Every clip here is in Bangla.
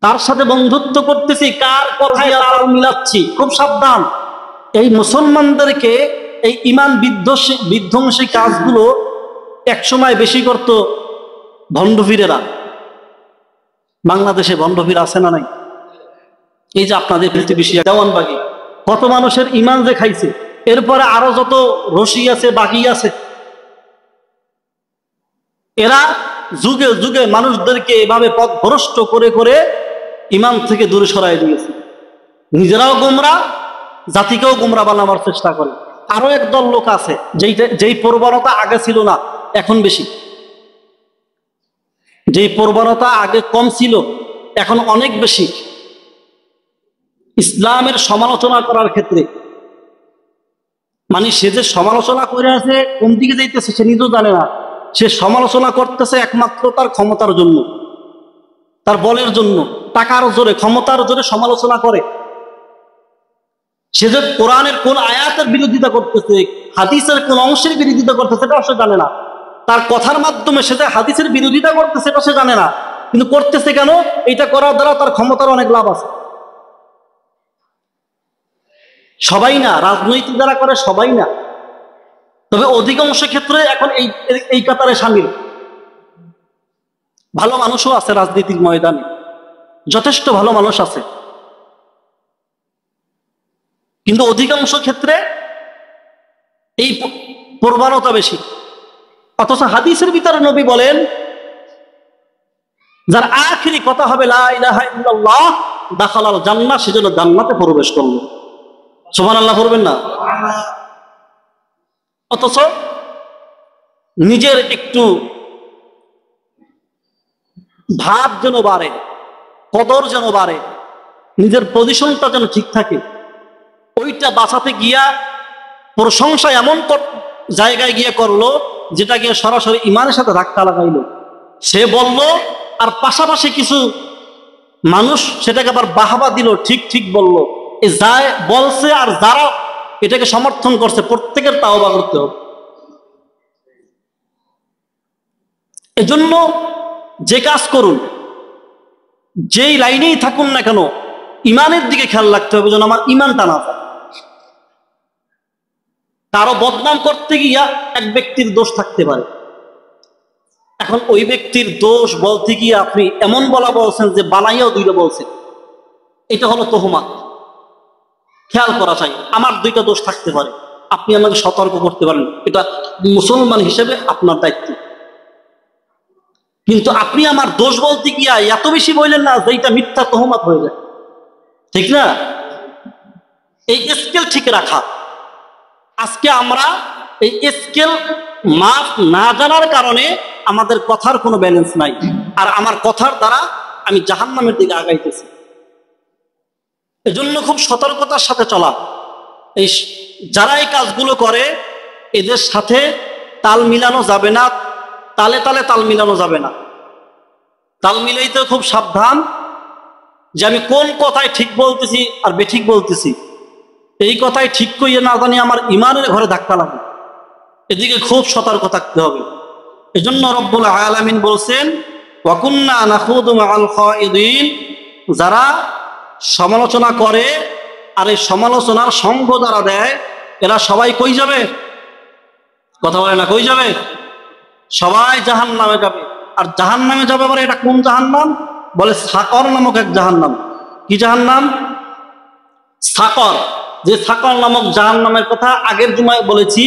তার সাথে বন্ধুত্ব করতেছি, কার কথায় তাল মিলাচ্ছি, খুব সাবধান। এই মুসলমানদেরকে এই ইমান বিধ্বংসী কাজগুলো একসময় বেশি করত ভণ্ডফিরেরা। বাংলাদেশে ভণ্ডফির আছে না নাই? এই যে আপনাদের প্রতিবেশী দেওয়ানবাগী, কত মানুষের ইমান যে খাইছে, এরপরে আরো যত রশি আছে বাকি আছে। এরা যুগে যুগে মানুষদেরকে এভাবে পথভ্রষ্ট করে করে ইমান থেকে দূরে সরাই দিয়েছে। নিজেরাও গোমরা, জাতিকেও গোমরা বানাবার চেষ্টা করে। আরো একদল লোক আছে যেই প্রবণতা আগে ছিল না, এখন বেশি। যেই প্রবণতা আগে কম ছিল, এখন অনেক বেশি। ইসলামের সমালোচনা করার ক্ষেত্রে, মানে সে যে সমালোচনা করে আছে কোন দিকে যাইতেছে সে নিজেও জানে না। সে সমালোচনা করতেছে একমাত্র তার ক্ষমতার জন্য, তার বলের জন্য, টাকার জোরে, ক্ষমতার জোরে সমালোচনা করে। সে যে কোরআনের কোন আয়াতের বিরোধিতা করতেছে, হাদিসের কোন অংশের বিরোধিতা করতেছে, সেটাও সে জানে না। তার কথার মাধ্যমে সে যে হাদিসের বিরোধিতা করতেছে সেটা সে জানে না, কিন্তু করতেছে কেন? এটা করার দ্বারা তার ক্ষমতার অনেক লাভ আছে। সবাই না, রাজনৈতিক যারা করে সবাই না, তবে অধিকাংশ ক্ষেত্রে এখন এই কাতারে সামিল। ভালো মানুষও আছে রাজনীতির ময়দানে, যথেষ্ট ভালো মানুষ আছে, কিন্তু অধিকাংশ ক্ষেত্রে এই প্রবণতা বেশি। অথচ হাদিসের ভিতরে নবী বলেন, যার আখিরি কথা হবে লা ইলাহা ইল্লাল্লাহ দাখালাল জান্নাহ, সেজন্য জান্নাতে প্রবেশ করলো। সুবহানাল্লাহ পড়বেন না? অথচ নিজের একটু ভাব যেন বাড়ে, কদর যেন বাড়ে, নিজের পজিশনটা যেন ঠিক থাকে, ওইটা বাঁচাতে গিয়া প্রশংসা এমন জায়গায় গিয়ে করলো যেটা গিয়ে সরাসরি ইমানের সাথে ধাক্কা লাগাইলো। সে বলল, আর পাশাপাশি কিছু মানুষ সেটাকে আবার বাহাবা দিল, ঠিক ঠিক বলল। যা বলছে আর যারা এটাকে সমর্থন করছে প্রত্যেকের তাওবা করতে হবে। এজন্য যে কাজ করুন, যেই লাইনেই থাকুন না কেন, ইমানের দিকে খেয়াল রাখতে হবে যেন আমার ইমানটা না থাকে। কারো বদনাম করতে গিয়া এক ব্যক্তির দোষ থাকতে পারে, এখন ওই ব্যক্তির দোষ বলতে গিয়ে আপনি এমন বলা বলছেন যে বানাইয়াও দুইটা বলছেন, এটা হলো তোহমাত। খেয়াল করা চাই, আমার দুইটা দোষ থাকতে পারে, আপনি আমাকে সতর্ক করতে পারেন, এটা মুসলমান হিসেবে আপনার দায়িত্ব। কিন্তু আপনি আমার দোষ বলতে গিয়া এত বেশি বললেন না যে এটা মিথ্যা তোহমাত হয়ে যায়, ঠিক না? এই স্কেল ঠিক রাখা। আজকে আমরা এই স্কেল মাপ না জানার কারণে আমাদের কথার কোনো ব্যালেন্স নাই, আর আমার কথার দ্বারা আমি জাহান্নামের দিকে আগাইতেছি। এজন্য খুব সতর্কতার সাথে চলা। এই যারা এই কাজগুলো করে এদের সাথে তাল মিলানো যাবে না, তালে তালে তাল মিলানো যাবে না। তাল মিলাইতে খুব সাবধান যে আমি কোন কথায় ঠিক বলতেছি আর বেঠিক বলতেছি। এই কথায় ঠিক কইয়ে না জানি আমার ইমানের ঘরে ধাক্কা লাগে, এদিকে খুব সতর্ক থাকতে হবে। এজন্য রব্বুল আলামিন বলছেন, ওয়া কুন্না নাখুদু মাআল খাইদিন, যারা সমালোচনা করে আর এই সমালোচনার সঙ্গ যারা দেয়, এরা সবাই কই যাবে? কথা বলে না, কই যাবে? সবাই জাহান্নামে যাবে। আর জাহান্নামে যাবে বলে এটা কোন জাহান্নাম? বলে সাকর নামক এক জাহান্নাম। কি জাহান্নাম? সাকর। যে সাকর নামক জাহান্নামের কথা আগের জুমায় বলেছি,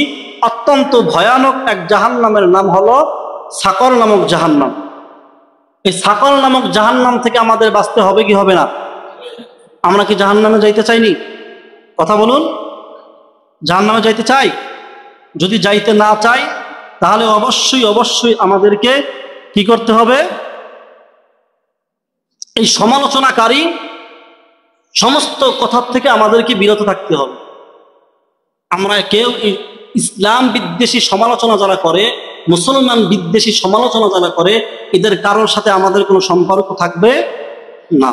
অত্যন্ত ভয়ানক এক জাহান্নামের নাম হলো সাকর নামক জাহান্নাম। এই সাকর নামক জাহান্নাম থেকে আমাদের বাঁচতে হবে কি হবে না? আমরা কি জাহান্নামে যাইতে চাইনি? কথা বলুন, জাহান্নামে যাইতে চাই? যদি যাইতে না চাই তাহলে অবশ্যই অবশ্যই আমাদেরকে কি করতে হবে? এই সমালোচনাকারী সমস্ত কথার থেকে আমাদেরকে বিরত থাকতে হবে। আমরা কেউ ইসলাম বিদ্বেষী সমালোচনা যারা করে, মুসলমান বিদ্বেষী সমালোচনা যারা করে, এদের কারোর সাথে আমাদের কোনো সম্পর্ক থাকবে না।